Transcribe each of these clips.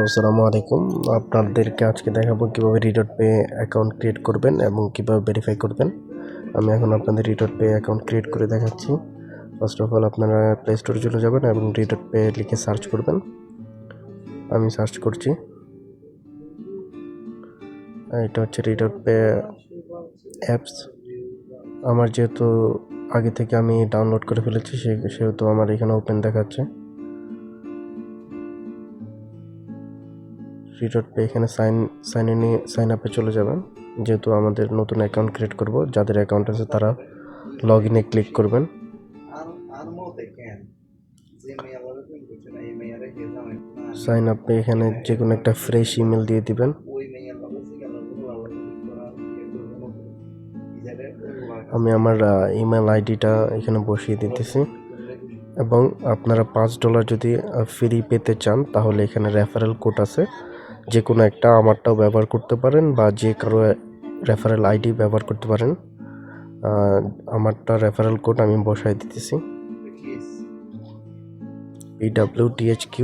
আসসালামু আলাইকুম। আপনাদেরকে আজকে দেখাবো কিভাবে রিডট পে অ্যাকাউন্ট ক্রিয়েট করবেন এবং কিভাবে ভেরিফাই করবেন। আমি এখন আপনাদের রিডট পে অ্যাকাউন্ট ক্রিয়েট করে দেখাচ্ছি। ফার্স্ট অফ অল আপনারা প্লে স্টোরে চলে যাবেন এবং রিডট পে লিখে সার্চ করবেন। আমি সার্চ করছি। এটা হচ্ছে রিডট পে অ্যাপস। আমার যেহেতু আগে থেকে আমি ডাউনলোড করে ফেলেছি সেহেতু আমার এখানে ওপেন দেখাচ্ছে। রিডট পে এখানে সাইন আপে চলে যাবেন। যেহেতু আমাদের নতুন অ্যাকাউন্ট ক্রিয়েট করব, যাদের অ্যাকাউন্ট আছে তারা লগ ইনে ক্লিক করবেন। সাইন আপে এখানে যে কোনো একটা ফ্রেশ ইমেল দিয়ে দিবেন। আমি আমার ইমেল আইডিটা এখানে বসিয়ে দিতেছি এবং আপনারা $5 যদি ফ্রি পেতে চান তাহলে এখানে রেফারেল কোড আছে, যে কোনো একটা, আমারটাও ব্যবহার করতে পারেন বা যে কারো রেফারেল আইডি ব্যবহার করতে পারেন। আমারটা রেফারেল কোড আমি বসাই দিতেছি PWTHQ।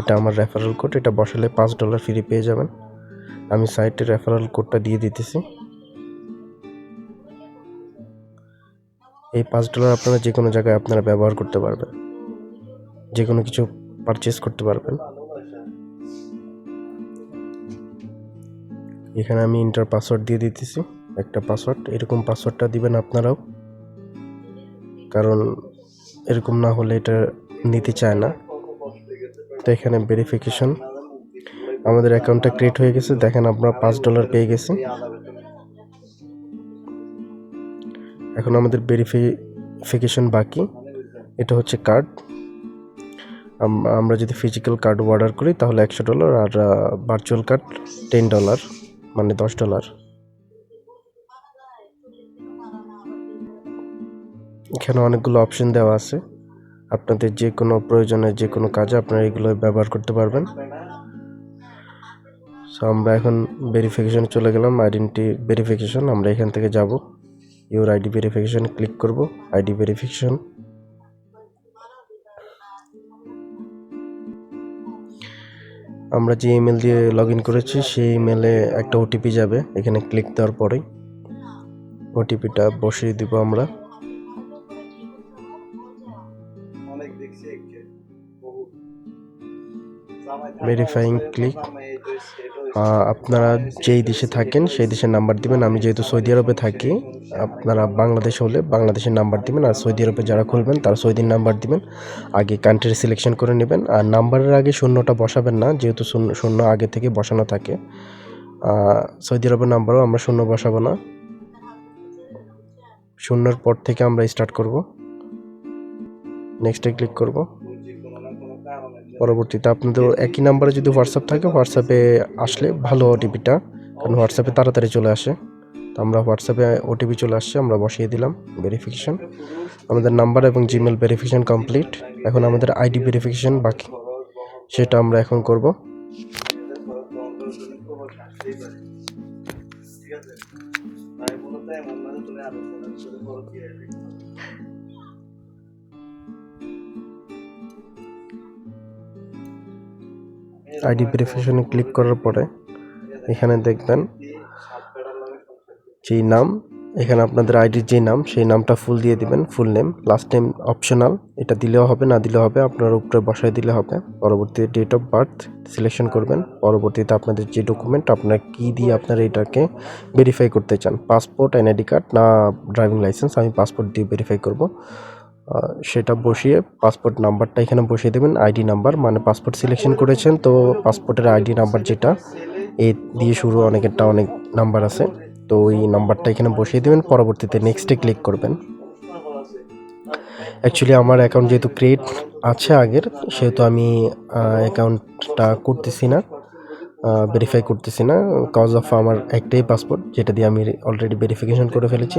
এটা আমার রেফারেল কোড, এটা বসালে $5 ফ্রি পেয়ে যাবেন। আমি সাইটে রেফারেল কোডটা দিয়ে দিতেছি। এই $5 আপনারা যে কোনো জায়গায় আপনারা ব্যবহার করতে পারবেন, যে কোনো কিছু পারচেস করতে পারবেন। এখানে আমি ইন্টার পাসওয়ার্ড দিয়ে দিতেছি, একটা পাসওয়ার্ড। এরকম পাসওয়ার্ডটা দিবেন আপনারাও, কারণ এরকম না হলে এটা নিতে চায় না। তো এখানে ভেরিফিকেশন, আমাদের অ্যাকাউন্টটা ক্রিয়েট হয়ে গেছে। দেখেন আমরা $5 পেয়ে গেছি। এখন আমাদের ভেরিফিকেশন বাকি। এটা হচ্ছে কার্ড। আমরা যদি ফিজিক্যাল কার্ড অর্ডার করি তাহলে $100 আর ভার্চুয়াল কার্ড $10, মানে $10। এখানে অনেকগুলো অপশন দেওয়া আছে, আপনাদের যে কোনো প্রয়োজনে যে কোনো কাজে আপনারা এগুলো ব্যবহার করতে পারবেন। সো আমরা এখন ভেরিফিকেশনে চলে গেলাম, আইডেন্টি ভেরিফিকেশন। আমরা এখান থেকে যাব, ইউর আইডি ভেরিফিকেশন ক্লিক করব। আইডি ভেরিফিকেশন, আমরা যে ইমেল দিয়ে লগ ইন করেছি সেই ইমেলে একটা ওটিপি যাবে। এখানে ক্লিক দেওয়ার পরেই ওটিপিটা বসিয়ে দিব আমরা। Verifying click. আপনারা যেই দেশে থাকেন সেই দেশের নাম্বার দিবেন। আমি যেহেতু সৌদি আরবে থাকি, আপনারা বাংলাদেশ হলে বাংলাদেশের নাম্বার দিবেন, আর সৌদি আরবে যারা খুলবেন তারা সৌদির নাম্বার দিবেন। আগে কান্ট্রি সিলেকশন করে নেবেন, আর নাম্বারের আগে শূন্যটা বসাবেন না, যেহেতু শূন্য আগে থেকে বসানো থাকে। সৌদি আরবের নাম্বারও আমরা শূন্য বসাবো না, শূন্যর পর থেকে আমরা স্টার্ট করব। নেক্সটে ক্লিক করব। পরবর্তীতে আপনাদের একই নাম্বারে যদি হোয়াটসঅ্যাপ থাকে, হোয়াটসঅ্যাপে আসলে ভালো ওটিপিটা, কারণ হোয়াটসঅ্যাপে তাড়াতাড়ি চলে আসে। তো আমরা হোয়াটসঅ্যাপে ওটিপি চলে আসছে, আমরা বসিয়ে দিলাম। ভেরিফিকেশন, আমাদের নাম্বার এবং জিমেল ভেরিফিকেশন কমপ্লিট। এখন আমাদের আইডি ভেরিফিকেশন বাকি, সেটা আমরা এখন করব। আইডি ভেরিফিকেশনে ক্লিক করার পরে এখানে দেখবেন যেই নাম, এখানে আপনাদের আইডির যে নাম সেই নামটা ফুল দিয়ে দিবেন, full name. Last name optional, এটা দিলেও হবে না দিলেও হবে, আপনার উপরে বসায় দিলে হবে। পরবর্তীতে ডেট অফ বার্থ সিলেকশন করবেন। পরবর্তীতে আপনাদের যে ডকুমেন্ট, আপনার কি দিয়ে আপনারা এটাকে ভেরিফাই করতে চান, পাসপোর্ট, এনআইডি কার্ড না ড্রাইভিং লাইসেন্স। আমি পাসপোর্ট দিয়ে ভেরিফাই করব। সেটা বসিয়ে পাসপোর্ট নাম্বারটা এখানে বসিয়ে দেবেন। আইডি নাম্বার, মানে পাসপোর্ট সিলেকশন করেছেন তো পাসপোর্টের আইডি নাম্বার, যেটা এ দিয়ে শুরু, অনেক নাম্বার আছে, তো ওই নাম্বারটা এখানে বসিয়ে দেবেন। পরবর্তীতে নেক্সটে ক্লিক করবেন। অ্যাকচুয়ালি আমার অ্যাকাউন্ট যেহেতু ক্রিয়েট আছে আগের, সেহেতু আমি অ্যাকাউন্টটা করতেছি না, ভেরিফাই করতেছি না, কজ অফ আমার একটাই পাসপোর্ট, যেটা দিয়ে আমি অলরেডি ভেরিফিকেশন করে ফেলেছি।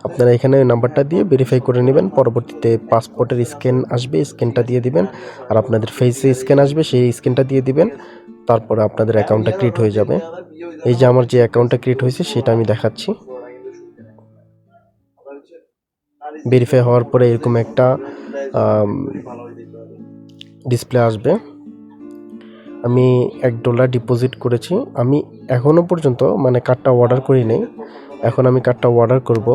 আপনারা এখানে নাম্বারটা দিয়ে ভেরিফাই করে নেবেন। পরবর্তীতে পাসপোর্টের স্ক্যান আসবে, স্ক্যানটা দিয়ে দিবেন, আর আপনাদের ফেসে স্ক্যান আসবে, সেই স্ক্যানটা দিয়ে দিবেন। তারপরে আপনাদের অ্যাকাউন্টটা ক্রিয়েট হয়ে যাবে। এই যে আমার যে অ্যাকাউন্টটা ক্রিয়েট হয়েছে সেটা আমি দেখাচ্ছি। ভেরিফাই হওয়ার পরে এরকম একটা ডিসপ্লে আসবে। আমি $1 ডিপোজিট করেছি। আমি এখনও পর্যন্ত মানে কার্ডটা অর্ডার করি নাই। এখন আমি কার্ডটা অর্ডার করব।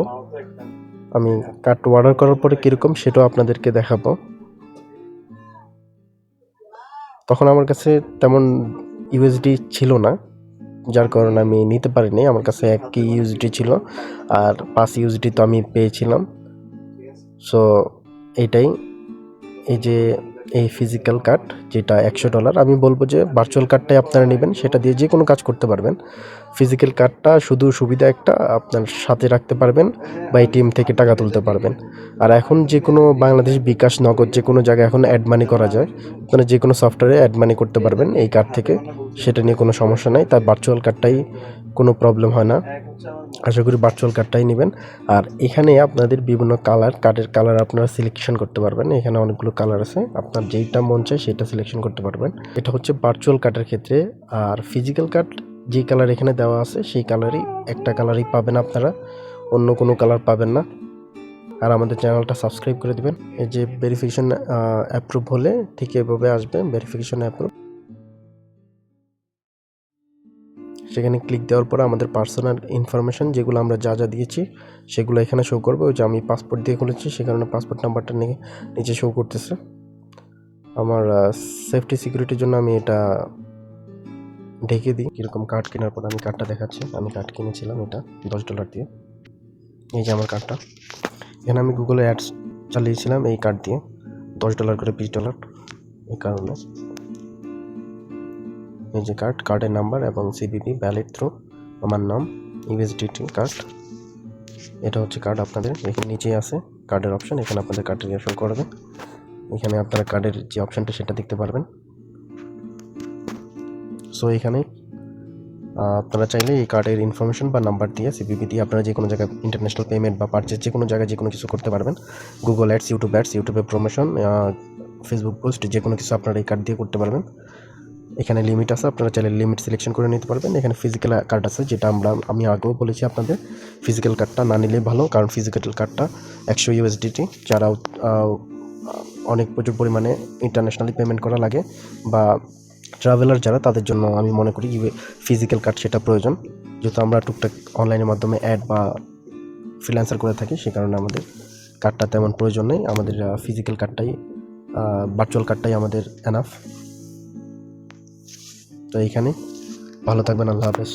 আমি কার্ডটা অর্ডার করার পরে কীরকম সেটাও আপনাদেরকে দেখাবো। তখন আমার কাছে তেমন ইউএসডি ছিল না, যার কারণে আমি নিতে পারিনি। আমার কাছে 1 ইউএসডি ছিল আর 5 ইউএসডি তো আমি পেয়েছিলাম। সো এইটাই, এই যে এই ফিজিক্যাল কার্ড যেটা $100, আমি বলবো যে ভার্চুয়াল কার্ডটাই আপনারা নেবেন, সেটা দিয়ে যে কোনো কাজ করতে পারবেন। ফিজিক্যাল কার্ডটা শুধু সুবিধা একটা, আপনার সাথে রাখতে পারবেন বা এটিএম থেকে টাকা তুলতে পারবেন। আর এখন যে কোনো বাংলাদেশ বিকাশ, নগদ যে কোনো জায়গায় এখন অ্যাড মানি করা যায়। আপনারা যে কোনো সফটওয়্যারে অ্যাড মানি করতে পারবেন এই কার্ড থেকে, সেটা নিয়ে কোনো সমস্যা নাই। তাই ভার্চুয়াল কার্ডটাই কোনো প্রবলেম হয় না। আশা করি ভার্চুয়াল কার্ডটাই নেবেন। আর এখানে আপনাদের বিভিন্ন কার্ডের কালার আপনারা সিলেকশন করতে পারবেন। এখানে অনেকগুলো কালার আছে, আপনার যেইটা মন চায় সেটা সিলেকশন করতে পারবেন। এটা হচ্ছে ভার্চুয়াল কার্ডের ক্ষেত্রে। আর ফিজিক্যাল কার্ড যেই কালার এখানে দেওয়া আছে সেই কালারই, একটা কালারই পাবেন আপনারা, অন্য কোনো কালার পাবেন না। আর আমাদের চ্যানেলটা সাবস্ক্রাইব করে দিবেন। এই যে ভেরিফিকেশন অ্যাপ্রুভ হলে ঠিক এভাবে আসবে, ভেরিফিকেশন অ্যাপ্রুভ। সেখানে ক্লিক দেওয়ার পর আমাদের পার্সোনাল ইনফরমেশান যেগুলো আমরা যা যা দিয়েছি সেগুলো এখানে শো করবে। ওই যে আমি পাসপোর্ট দিয়ে খুলেছি, সে কারণে পাসপোর্ট নাম্বারটা নিচে শো করতেছে। আমার সেফটি সিকিউরিটির জন্য আমি এটা ঢেকে দিই। কীরকম কার্ড কেনার পর আমি কার্ডটা দেখাচ্ছি। আমি কার্ড কিনেছিলাম এটা $10 দিয়ে। এই যে আমার কার্ডটা, এখানে আমি গুগলে অ্যাডস চালিয়েছিলাম এই কার্ড দিয়ে, $10 করে $20, এই কারণে। এই যে কার্ডের নাম্বার এবং সিবিবি ভ্যালিড থ্রু আমার নাম, ইউএসডিটি কার্ড। এটা হচ্ছে কার্ড আপনাদের, এখানে নিচেই আছে কার্ডের অপশন, এখানে আপনাদের কার্ডের রিঅ্যাকশন করবে। এখানে আপনারা কার্ডের যে অপশনটা সেটা দেখতে পারবেন। সো এখানে আপনারা চাইলে এই কার্ডের ইনফরমেশন বা নাম্বার দিয়ে, সিবিবি দিয়ে আপনারা যে কোনো জায়গায় ইন্টারন্যাশনাল পেমেন্ট বা পারচেজ যে কোনো জায়গায় যে কোনো কিছু করতে পারবেন। গুগল অ্যাডস, ইউটিউবে প্রমোশন, ফেসবুক পোস্ট, যে কোনো কিছু আপনারা এই কার্ড দিয়ে করতে পারবেন। এখানে লিমিট আছে, আপনারা চাইলে লিমিট সিলেকশন করে নিতে পারবেন। এখানে ফিজিক্যাল কার্ড আছে, যেটা আমি আগেও বলেছি আপনাদের, ফিজিক্যাল কার্ডটা না নিলেই ভালো, কারণ ফিজিক্যাল কার্ডটা 100 ইউএসডিটি, যারা অনেক প্রচুর পরিমাণে ইন্টারন্যাশনালি পেমেন্ট করা লাগে বা ট্রাভেলার যারা, তাদের জন্য আমি মনে করি ফিজিক্যাল কার্ড সেটা প্রয়োজন। যেহেতু আমরা টুকটাক অনলাইনের মাধ্যমে অ্যাড বা ফ্রিল্যান্সার করে থাকি, সে কারণে আমাদের কার্ডটা তেমন প্রয়োজন নেই। আমাদের ফিজিক্যাল কার্ডটাই, ভার্চুয়াল কার্ডটাই আমাদের এনাফ। তো এইখানে ভালো থাকবেন, আল্লাহ হাফেজ।